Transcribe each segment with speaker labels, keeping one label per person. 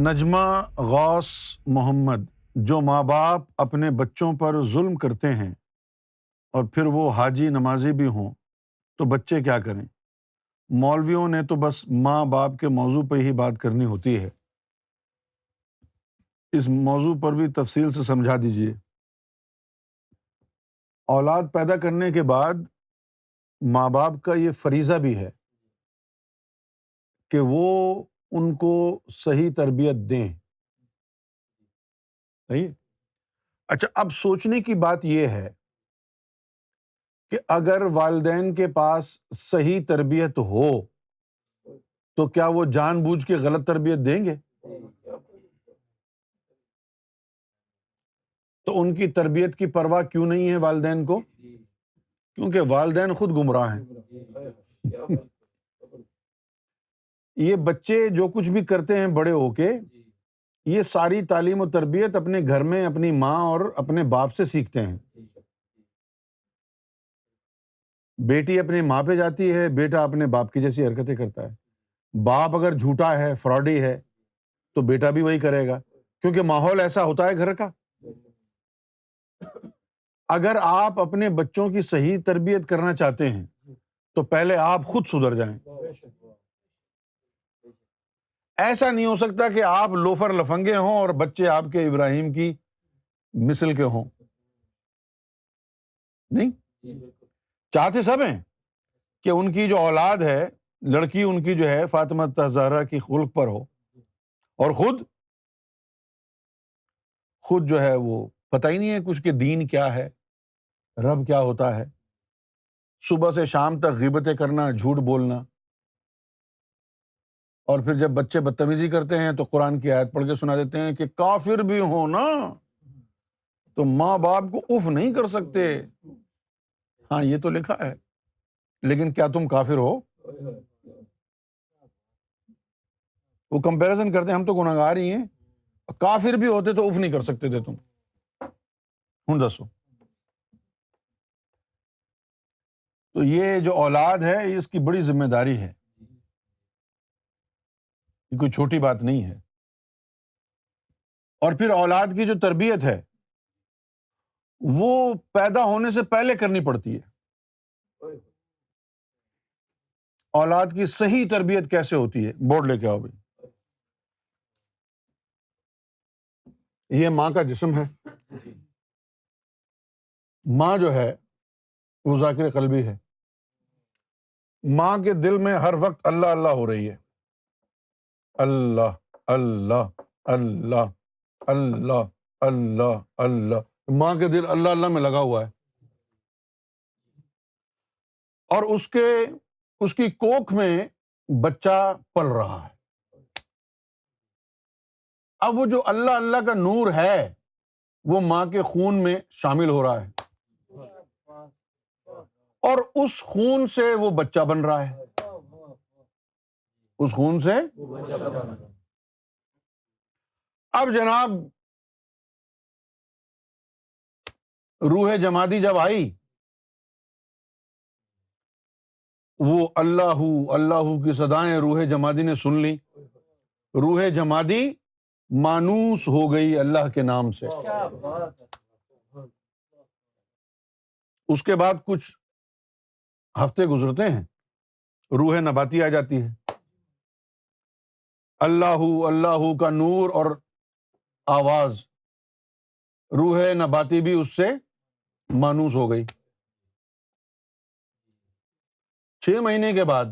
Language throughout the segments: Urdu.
Speaker 1: نجمہ غوث محمد، جو ماں باپ اپنے بچوں پر ظلم کرتے ہیں اور پھر وہ حاجی نمازی بھی ہوں تو بچے کیا کریں؟ مولویوں نے تو بس ماں باپ کے موضوع پہ ہی بات کرنی ہوتی ہے، اس موضوع پر بھی تفصیل سے سمجھا دیجیے۔ اولاد پیدا کرنے کے بعد ماں باپ کا یہ فریضہ بھی ہے کہ وہ ان کو صحیح تربیت دیں۔ صحیح؟ اچھا، اب سوچنے کی بات یہ ہے کہ اگر والدین کے پاس صحیح تربیت ہو تو کیا وہ جان بوجھ کے غلط تربیت دیں گے؟ تو ان کی تربیت کی پرواہ کیوں نہیں ہے والدین کو؟ کیونکہ والدین خود گمراہ ہیں۔ یہ بچے جو کچھ بھی کرتے ہیں بڑے ہو کے، یہ ساری تعلیم و تربیت اپنے گھر میں اپنی ماں اور اپنے باپ سے سیکھتے ہیں۔ بیٹی اپنی ماں پہ جاتی ہے، بیٹا اپنے باپ کی جیسی حرکتیں کرتا ہے۔ باپ اگر جھوٹا ہے، فراڈی ہے، تو بیٹا بھی وہی کرے گا، کیونکہ ماحول ایسا ہوتا ہے گھر کا۔ اگر آپ اپنے بچوں کی صحیح تربیت کرنا چاہتے ہیں تو پہلے آپ خود سدھر جائیں۔ ایسا نہیں ہو سکتا کہ آپ لوفر لفنگے ہوں اور بچے آپ کے ابراہیم کی مثل کے ہوں۔ نہیں، چاہتے سب ہیں کہ ان کی جو اولاد ہے، لڑکی ان کی جو ہے فاطمہ زہرا کی خلق پر ہو، اور خود جو ہے وہ پتہ ہی نہیں ہے کچھ کہ دین کیا ہے، رب کیا ہوتا ہے، صبح سے شام تک غیبتیں کرنا، جھوٹ بولنا، اور پھر جب بچے بدتمیزی کرتے ہیں تو قرآن کی آیت پڑھ کے سنا دیتے ہیں کہ کافر بھی ہو نا تو ماں باپ کو اف نہیں کر سکتے۔ ہاں، یہ تو لکھا ہے، لیکن کیا تم کافر ہو؟ وہ کمپیریزن کرتے ہیں، ہم تو گناہگار ہی ہیں، کافر بھی ہوتے تو اف نہیں کر سکتے تھے تم۔ ہوں دسو، تو یہ جو اولاد ہے اس کی بڑی ذمہ داری ہے، یہ کوئی چھوٹی بات نہیں ہے۔ اور پھر اولاد کی جو تربیت ہے وہ پیدا ہونے سے پہلے کرنی پڑتی ہے۔ اولاد کی صحیح تربیت کیسے ہوتی ہے؟ بورڈ لے کے آؤ بھائی۔ یہ ماں کا جسم ہے، ماں جو ہے وہ ذاکر قلبی ہے، ماں کے دل میں ہر وقت اللہ اللہ ہو رہی ہے، اللہ اللہ اللہ اللہ اللہ اللہ، ماں کے دل اللہ اللہ میں لگا ہوا ہے، اور اس کی کوکھ میں بچہ پل رہا ہے۔ اب وہ جو اللہ اللہ کا نور ہے وہ ماں کے خون میں شامل ہو رہا ہے، اور اس خون سے وہ بچہ بن رہا ہے، اس خون سے۔ اب جناب روح جمادی جب آئی، وہ اللہ اللہ کی صدائیں روح جمادی نے سن لی، روح جمادی مانوس ہو گئی اللہ کے نام سے۔ اس کے بعد کچھ ہفتے گزرتے ہیں، روح نباتی آ جاتی ہے، اللہ اللہ کا نور اور آواز، روح نباتی بھی اس سے مانوس ہو گئی۔ 6 مہینے کے بعد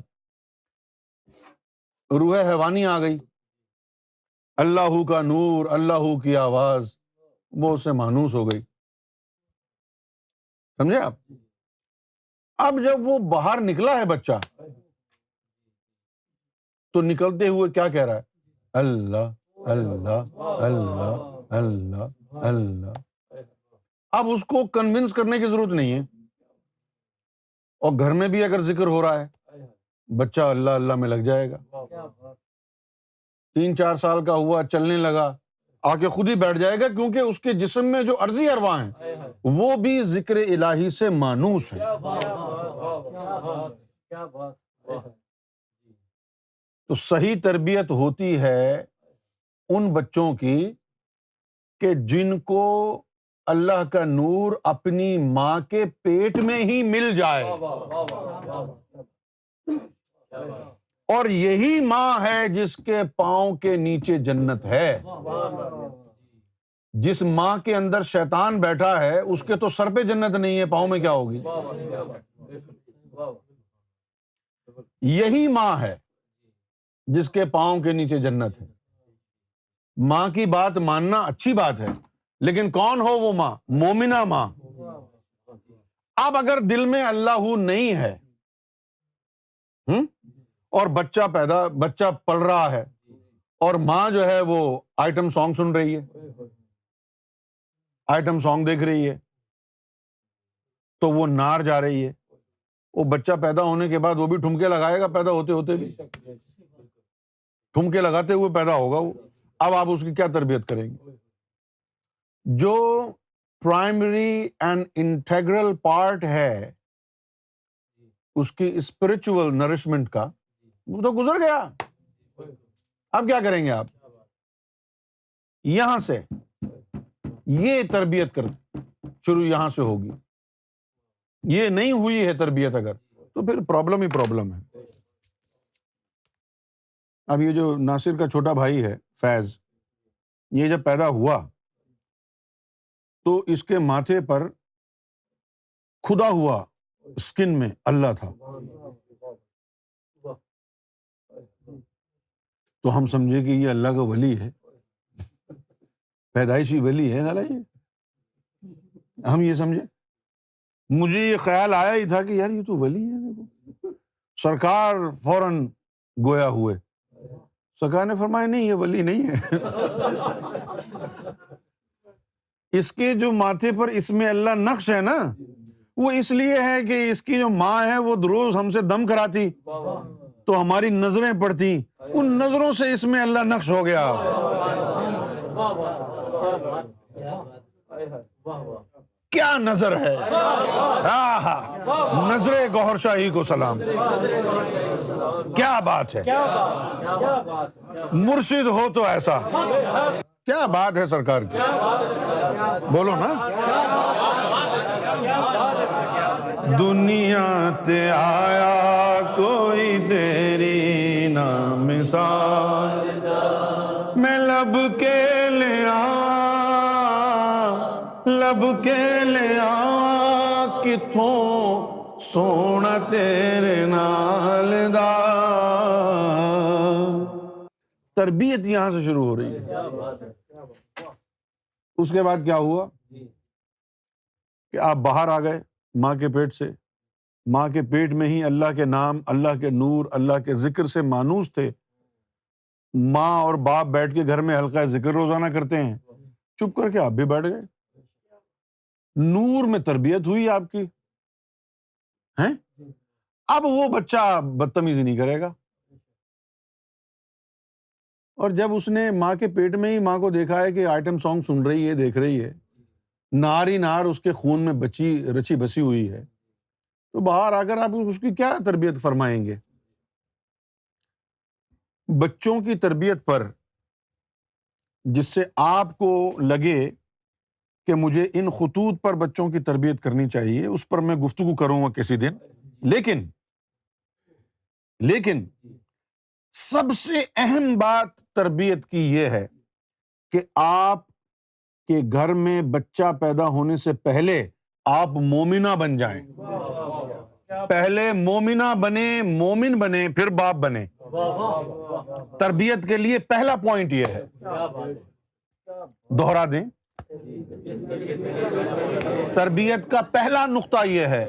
Speaker 1: روح حیوانی آ گئی، اللہ کا نور، اللہ کی آواز، وہ اس سے مانوس ہو گئی۔ سمجھے آپ؟ اب جب وہ باہر نکلا ہے بچہ تو نکلتے ہوئے کیا کہہ رہا ہے؟ اللہ اللہ اللہ اللہ اللہ۔ اب اس کو کنونس کرنے کی ضرورت نہیں ہے، اور گھر میں بھی اگر ذکر ہو رہا ہے بچہ اللہ اللہ میں لگ جائے گا۔ 3-4 سال کا ہوا، چلنے لگا، آ کے خود ہی بیٹھ جائے گا، کیونکہ اس کے جسم میں جو ارضی ارواح ہیں وہ بھی ذکر الہی سے مانوس ہیں۔ تو صحیح تربیت ہوتی ہے ان بچوں کی کہ جن کو اللہ کا نور اپنی ماں کے پیٹ میں ہی مل جائے، اور یہی ماں ہے جس کے پاؤں کے نیچے جنت ہے۔ جس ماں کے اندر شیطان بیٹھا ہے اس کے تو سر پہ جنت نہیں ہے، پاؤں میں کیا ہوگی؟ یہی ماں ہے جس کے پاؤں کے نیچے جنت ہے۔ ماں کی بات ماننا اچھی بات ہے، لیکن کون ہو وہ ماں؟ مومنہ ماں۔ اب اگر دل میں اللہ نہیں ہے اور بچہ پل رہا ہے، اور ماں جو ہے وہ آئٹم سانگ سن رہی ہے، آئٹم سانگ دیکھ رہی ہے، تو وہ نار جا رہی ہے، وہ بچہ پیدا ہونے کے بعد وہ بھی ٹھمکے لگائے گا، پیدا ہوتے ہوتے بھی ٹھمکے لگاتے ہوئے پیدا ہوگا وہ۔ اب آپ اس کی کیا تربیت کریں گے؟ جو پرائمری اینڈ انٹیگرل پارٹ ہے اس کی اسپرچول نرشمنٹ کا، وہ تو گزر گیا۔ اب کیا کریں گے آپ؟ یہاں سے یہ تربیت شروع یہاں سے ہوگی۔ یہ نہیں ہوئی ہے تربیت اگر، تو پھر پرابلم ہی پرابلم ہے۔ اب یہ جو ناصر کا چھوٹا بھائی ہے فیض، یہ جب پیدا ہوا تو اس کے ماتھے پر کھدا ہوا اسکن میں اللہ تھا، تو ہم سمجھے کہ یہ اللہ کا ولی ہے، پیدائشی ولی ہے سالا یہ، ہم یہ سمجھے۔ مجھے یہ خیال آیا ہی تھا کہ یار یہ تو ولی ہے، دیکھو سرکار فوراً گویا ہوئے، سرکار نے فرمایا نہیں یہ ولی نہیں ہے۔ اس کے جو ماتھے پر اس میں اللہ نقش ہے نا، وہ اس لیے ہے کہ اس کی جو ماں ہے وہ روز ہم سے دم کراتی تو ہماری نظریں پڑتی، ان نظروں سے اس میں اللہ نقش ہو گیا۔ کیا نظر ہے، نظر گوہر شاہی کو سلام، کیا بات ہے، مرشد ہو تو ایسا، کیا بات ہے سرکار کی، بولو نا۔ دنیا تے آیا کوئی تیری نہ مثال، میں لب کے لے آ کتھوں سونا تیرے نال دا۔ تربیت یہاں سے شروع ہو رہی ہے۔ اس کے بعد کیا ہوا کہ آپ باہر آ گئے ماں کے پیٹ سے، ماں کے پیٹ میں ہی اللہ کے نام، اللہ کے نور، اللہ کے ذکر سے مانوس تھے۔ ماں اور باپ بیٹھ کے گھر میں حلقہ ذکر روزانہ کرتے ہیں، چپ کر کے آپ بھی بیٹھ گئے، نور میں تربیت ہوئی آپ کی ہیں۔ اب وہ بچہ بدتمیزی نہیں کرے گا، اور جب اس نے ماں کے پیٹ میں ہی ماں کو دیکھا ہے کہ آئٹم سانگ سن رہی ہے، دیکھ رہی ہے، نار ہی نار اس کے خون میں رچی بسی ہوئی ہے، تو باہر آ کر آپ اس کی کیا تربیت فرمائیں گے؟ بچوں کی تربیت پر جس سے آپ کو لگے کہ مجھے ان خطوط پر بچوں کی تربیت کرنی چاہیے، اس پر میں گفتگو کروں گا کسی دن، لیکن سب سے اہم بات تربیت کی یہ ہے کہ آپ کے گھر میں بچہ پیدا ہونے سے پہلے آپ مومنہ بن جائیں۔ پہلے مومنہ بنے، مومن بنے، پھر باپ بنے۔ تربیت کے لیے پہلا پوائنٹ یہ ہے، دوہرا دیں، تربیت کا پہلا نقطہ یہ ہے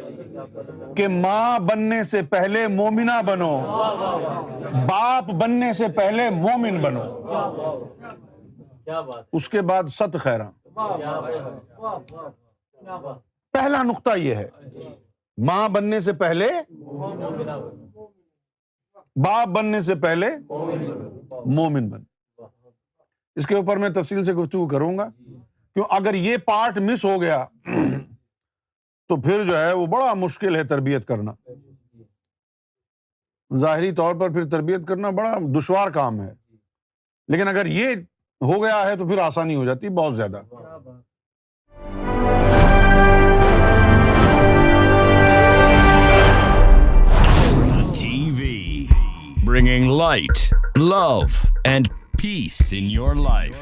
Speaker 1: کہ ماں بننے سے پہلے مومنہ بنو، باپ بننے سے پہلے مومن بنو، اس کے بعد ست خیراں۔ پہلا نقطہ یہ ہے، ماں بننے سے پہلے، باپ بننے سے پہلے مومن بن۔ اس کے اوپر میں تفصیل سے گفتگو کروں گا، کیوں اگر یہ پارٹ مس ہو گیا تو پھر جو ہے وہ بڑا مشکل ہے تربیت کرنا، ظاہری طور پر پھر تربیت کرنا بڑا دشوار کام ہے، لیکن اگر یہ ہو گیا ہے تو پھر آسانی ہو جاتی ہے بہت زیادہ.
Speaker 2: TV, bringing light, love, and peace in your life.